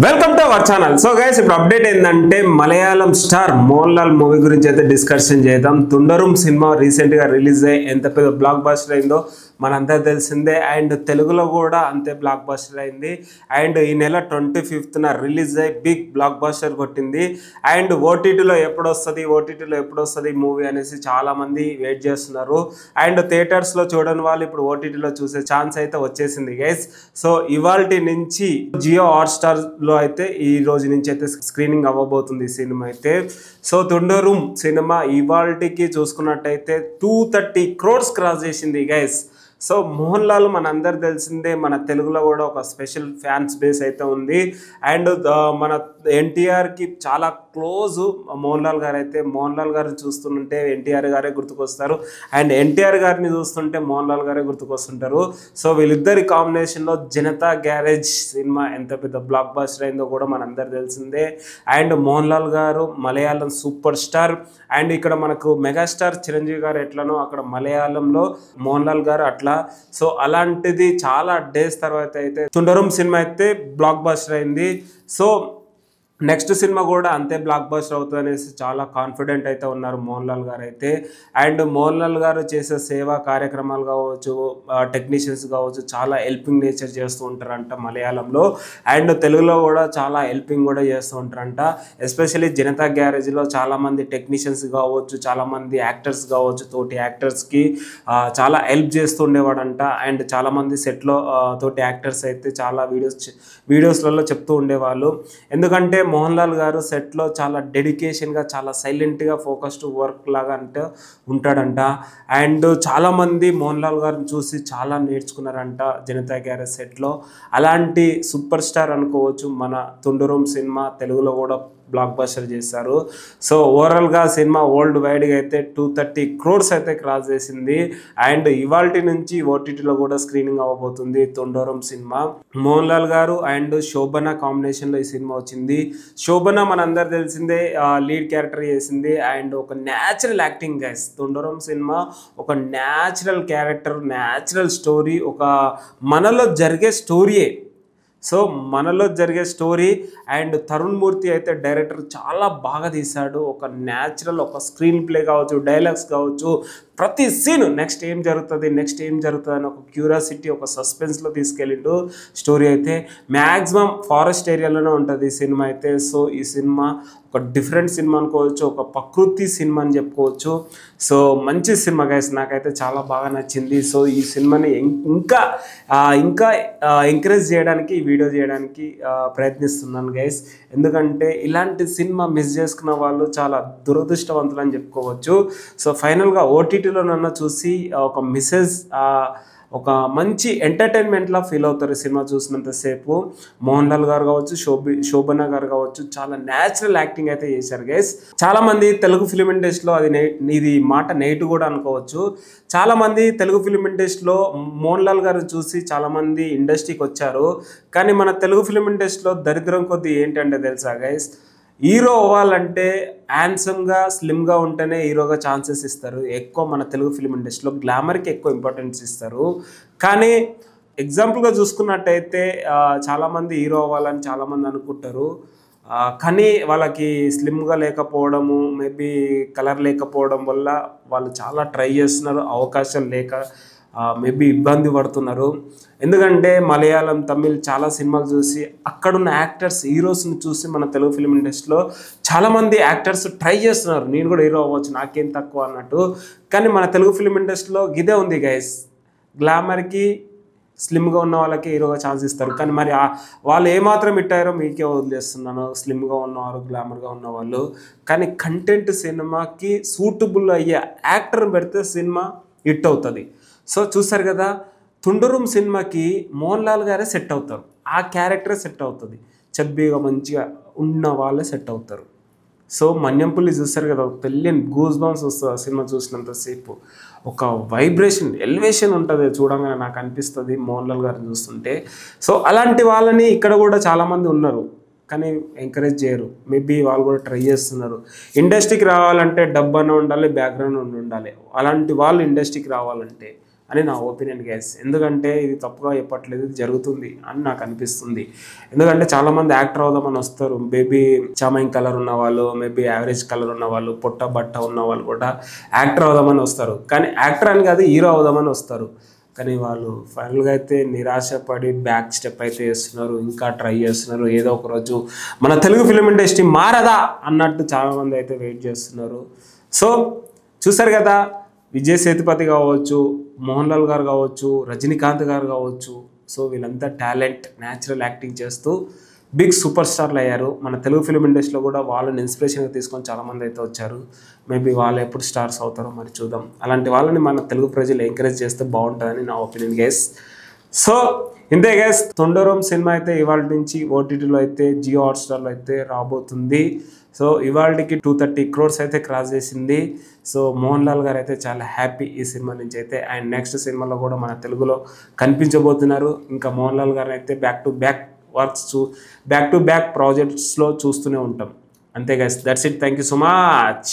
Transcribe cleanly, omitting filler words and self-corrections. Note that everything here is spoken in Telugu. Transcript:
Welcome to our channel. So guys, ఇప్పుడు అప్డేట్ ఏంటంటే మలయాళం స్టార్ మోహన్ లాల్ మూవీ గురించి అయితే డిస్కషన్ చేద్దాం. తుండరుం సినిమా రీసెంట్ గా రిలీజ్ అయ్యి ఎంత పెద్ద బ్లాక్ బస్టర్ అయిందో మనందరూ తెలిసిందే. అండ్ తెలుగులో కూడా అంతే బ్లాక్ బస్టర్ అయింది. అండ్ ఈ నెల 25న రిలీజ్ అయ్యి బిగ్ బ్లాక్ బస్టర్ కొట్టింది. అండ్ ఓటీటీలో ఎప్పుడు వస్తుంది మూవీ అనేసి చాలా మంది వెయిట్ చేస్తున్నారు. అండ్ థియేటర్స్ లో చూడని వాళ్ళు ఇప్పుడు ఓటీటీలో చూసే ఛాన్స్ అయితే వచ్చేసింది గైస్. సో ఇవాల్టి నుంచి జియో హాట్స్టార్ లో అయితే ఈ రోజు నుంచి అయితే స్క్రీనింగ్ అవ్వబోతుంది ఈ సినిమా అయితే. సో తుండరుం సినిమా ఇవాల్టికి చూసుకున్నట్టయితే 230 crores క్రాస్ చేసింది గైస్. సో మోహన్ లాల్ మన అందరు తెలిసిందే, మన తెలుగులో కూడా ఒక స్పెషల్ ఫ్యాన్స్ బేస్ అయితే ఉంది. అండ్ మన ఎన్టీఆర్కి చాలా క్లోజ్ మోహన్ లాల్ గారు అయితే. మోహన్ లాల్ గారిని చూస్తుంటే ఎన్టీఆర్ గారే గుర్తుకొస్తారు, అండ్ ఎన్టీఆర్ గారిని చూస్తుంటే మోహన్ లాల్ గారే గుర్తుకొస్తుంటారు. సో వీళ్ళిద్దరి కాంబినేషన్లో జనతా గ్యారేజ్ సినిమా ఎంత పెద్ద బ్లాక్ బస్టర్ అయిందో కూడా మన అందరు తెలిసిందే. అండ్ మోహన్ లాల్ గారు మలయాళం సూపర్ స్టార్. అండ్ ఇక్కడ మనకు మెగాస్టార్ చిరంజీవి గారు ఎట్లనో అక్కడ మలయాళంలో మోహన్ లాల్ గారు అట్లా. సో అలాంటిది చాలా డేస్ తర్వాత అయితే తుండరుం సినిమా అయితే బ్లాక్ బస్టర్ అయింది. సో నెక్స్ట్ సినిమా కూడా అంతే బ్లాక్ బస్టర్ అవుతుంది అనేసి చాలా కాన్ఫిడెంట్ అయితే ఉన్నారు మోహన్ లాల్ గారు అయితే. అండ్ మోహన్ లాల్ గారు చేసే సేవా కార్యక్రమాలు కావచ్చు, టెక్నీషియన్స్ కావచ్చు, చాలా హెల్పింగ్ నేచర్ చేస్తూ ఉంటారంట మలయాళంలో. అండ్ తెలుగులో కూడా చాలా హెల్పింగ్ కూడా చేస్తూ ఉంటారంట. ఎస్పెషల్లీ జనతా గ్యారేజ్లో చాలామంది టెక్నీషియన్స్ కావచ్చు, చాలామంది యాక్టర్స్ కావచ్చు, తోటి యాక్టర్స్కి చాలా హెల్ప్ చేస్తూ ఉండేవాడంట. అండ్ చాలామంది సెట్లో తోటి యాక్టర్స్ అయితే చాలా వీడియోస్లలో చెప్తూ ఉండేవాళ్ళు. ఎందుకంటే మోహన్ లాల్ గారు సెట్లో చాలా డెడికేషన్గా, చాలా సైలెంట్గా ఫోకస్డ్ వర్క్ లాగా అంటే ఉంటాడంట. అండ్ చాలామంది మోహన్ లాల్ గారిని చూసి చాలా నేర్చుకున్నారంట జనతా గ్యారేజ్ సెట్లో. అలాంటి సూపర్ స్టార్ అనుకోవచ్చు మన తుండరుం సినిమా. తెలుగులో కూడా బ్లాక్ బస్టర్ చేశారు. సో ఓవరాల్గా సినిమా వరల్డ్ వైడ్గా అయితే 230 crores అయితే క్రాస్ చేసింది. అండ్ ఇవాల్టి నుంచి ఓటీటీలో కూడా స్క్రీనింగ్ అవ్వబోతుంది తుండరుం సినిమా. మోహన్ లాల్ గారు అండ్ శోభన కాంబినేషన్లో ఈ సినిమా వచ్చింది. శోభన మన అందరు తెలిసిందే, లీడ్ క్యారెక్టర్ చేసింది. అండ్ ఒక న్యాచురల్ యాక్టింగ్ గైస్. తుండరుం సినిమా ఒక న్యాచురల్ క్యారెక్టర్, న్యాచురల్ స్టోరీ, ఒక మనలో జరిగే స్టోరీయే. సో మనలో జరిగే స్టోరీ. అండ్ తరుణ్ మూర్తి అయితే డైరెక్టర్ చాలా బాగా తీశాడు. ఒక న్యాచురల్, ఒక స్క్రీన్ ప్లే కావచ్చు, డైలాగ్స్ కావచ్చు, ప్రతి సీన్ నెక్స్ట్ ఏం జరుగుతుంది అని ఒక క్యూరియాసిటీ, ఒక సస్పెన్స్లో తీసుకెళ్ళిండు స్టోరీ అయితే. మ్యాక్సిమం ఫారెస్ట్ ఏరియాలోనే ఉంటుంది ఈ సినిమా అయితే. సో ఈ సినిమా ఒక డిఫరెంట్ సినిమా అనుకోవచ్చు, ఒక ప్రకృతి సినిమా అని చెప్పుకోవచ్చు. సో మంచి సినిమా గైస్, నాకైతే చాలా బాగా నచ్చింది. సో ఈ సినిమాని ఇంకా ఎంకరేజ్ చేయడానికి, ఈ వీడియో చేయడానికి ప్రయత్నిస్తున్నాను గైస్. ఎందుకంటే ఇలాంటి సినిమా మిస్ చేసుకున్న వాళ్ళు చాలా దురదృష్టవంతులు అని చెప్పుకోవచ్చు. సో ఫైనల్గా ఓటీటీలో నన్ను చూసి ఒక మెసేజ్, ఒక మంచి ఎంటర్టైన్మెంట్లా ఫీల్ అవుతారు ఈ సినిమా చూసినంతసేపు. మోహన్ లాల్ గారు కావచ్చు, శోభన గారు కావచ్చు, చాలా న్యాచురల్ యాక్టింగ్ అయితే చేశారు గైస్. చాలామంది తెలుగు ఫిలిం ఇండస్ట్రీలో ఇది మాట నెగిటివ్ కూడా అనుకోవచ్చు. చాలామంది తెలుగు ఫిలిం ఇండస్ట్రీలో మోహన్ లాల్ గారు చూసి చాలామంది ఇండస్ట్రీకి వచ్చారు. కానీ మన తెలుగు ఫిలిం ఇండస్ట్రీలో దరిద్రం కొద్ది ఏంటంటే తెలుసా గైస్, హీరో అవ్వాలంటే హ్యాండ్సమ్గా, స్లిమ్గా ఉంటేనే హీరోగా ఛాన్సెస్ ఇస్తారు. ఎక్కువ మన తెలుగు ఫిలిం ఇండస్ట్రీలో గ్లామర్కి ఎక్కువ ఇంపార్టెన్స్ ఇస్తారు. కానీ ఎగ్జాంపుల్గా చూసుకున్నట్టయితే చాలామంది హీరో అవ్వాలని చాలామంది అనుకుంటారు. కానీ వాళ్ళకి స్లిమ్గా లేకపోవడము, మేబీ కలర్ లేకపోవడం వల్ల వాళ్ళు చాలా ట్రై చేస్తున్నారు, అవకాశం లేక మేబీ ఇబ్బంది పడుతున్నారు. ఎందుకంటే మలయాళం, తమిళ్ చాలా సినిమాలు చూసి అక్కడున్న యాక్టర్స్, హీరోస్ని చూసి మన తెలుగు ఫిలిం ఇండస్ట్రీలో చాలామంది యాక్టర్స్ ట్రై చేస్తున్నారు, నేను కూడా హీరో అవ్వచ్చు, నాకేం తక్కువ అన్నట్టు. కానీ మన తెలుగు ఫిలిం ఇండస్ట్రీలో ఇదే ఉంది గైస్, గ్లామర్కి, స్లిమ్గా ఉన్న వాళ్ళకి హీరోగా ఛాన్స్ ఇస్తారు. కానీ మరి వాళ్ళు ఏమాత్రం ఇట్టారో మీకే వదిలేస్తున్నాను, స్లిమ్గా ఉన్నవారు, గ్లామర్గా ఉన్నవాళ్ళు. కానీ కంటెంట్ సినిమాకి సూటబుల్ అయ్యే యాక్టర్ని పెడితే సినిమా హిట్ అవుతుంది. సో చూసారు కదా, తుండరుం సినిమాకి మోహన్ లాల్ గారే సెట్ అవుతారు, ఆ క్యారెక్టరే సెట్ అవుతుంది. చబ్బీగా మంచిగా ఉన్న వాళ్ళే సెట్ అవుతారు. సో మన్యంపుల్లి చూస్తారు కదా, తెలియని గూస్ బంప్స్ వస్తుంది ఆ సినిమా చూసినంతసేపు. ఒక వైబ్రేషన్, ఎలివేషన్ ఉంటుంది చూడంగానే నాకు అనిపిస్తుంది మోహన్ లాల్ గారిని చూస్తుంటే. సో అలాంటి వాళ్ళని ఇక్కడ కూడా చాలామంది ఉన్నారు, కానీ ఎంకరేజ్ చేయరు. మేబీ వాళ్ళు కూడా ట్రై చేస్తున్నారు. ఇండస్ట్రీకి రావాలంటే డబ్బు అన్న ఉండాలి, బ్యాక్గ్రౌండ్ ఉండాలి. అలాంటి వాళ్ళు ఇండస్ట్రీకి రావాలంటే అని నా ఒపీనియన్ గైస్. ఎందుకంటే ఇది తప్పుగా చెప్పట్లేదు, ఇది జరుగుతుంది అని నాకు అనిపిస్తుంది. ఎందుకంటే చాలామంది యాక్టర్ అవుదామని వస్తారు, మేబీ చామైన్ కలర్ ఉన్న వాళ్ళు, మేబీ యావరేజ్ కలర్ ఉన్న వాళ్ళు, పొట్ట బట్ట ఉన్న వాళ్ళు కూడా యాక్టర్ అవుదామని వస్తారు. కానీ యాక్టర్ అని కాదు, హీరో అవుదామని వస్తారు. కానీ వాళ్ళు ఫైనల్గా అయితే నిరాశపడి బ్యాక్ స్టెప్ అయితే వేస్తున్నారు, ఇంకా ట్రై చేస్తున్నారు. ఏదో ఒక రోజు మన తెలుగు ఫిలిం ఇండస్ట్రీ మారదా అన్నట్టు చాలామంది అయితే వెయిట్ చేస్తున్నారు. సో చూసారు కదా, విజయ్ సేతుపతి కావచ్చు, మోహన్ లాల్ గారు కావచ్చు, రజనీకాంత్ గారు కావచ్చు. సో వీళ్ళంతా టాలెంట్, న్యాచురల్ యాక్టింగ్ చేస్తూ బిగ్ సూపర్ స్టార్లు అయ్యారు. మన తెలుగు ఫిలిం ఇండస్ట్రీలో కూడా వాళ్ళని ఇన్స్పిరేషన్గా తీసుకొని చాలామంది అయితే వచ్చారు. మేబీ వాళ్ళు ఎప్పుడు స్టార్స్ అవుతారో మరి చూద్దాం. అలాంటి వాళ్ళని మన తెలుగు ప్రజలు ఎంకరేజ్ చేస్తే బాగుంటుందని నా ఒపీనియన్ గైస్. సో ఇంతే గైస్, తొండరం సినిమా అయితే ఇవాళ నుంచి ఓటీటీలో అయితే జియో హాట్స్టార్లో అయితే రాబోతుంది. సో ఇవాళకి 230 crores అయితే క్రాస్ చేసింది. సో మోహన్ లాల్ గారు అయితే చాలా హ్యాపీ ఈ సినిమా నుంచి అయితే. అండ్ నెక్స్ట్ సినిమాలో కూడా మన తెలుగులో కనిపించబోతున్నారు. ఇంకా మోహన్ లాల్ గారు అయితే బ్యాక్ టు బ్యాక్ ప్రాజెక్ట్స్లో చూస్తూనే ఉంటాం. అంతే guys, that's it. Thank you so much.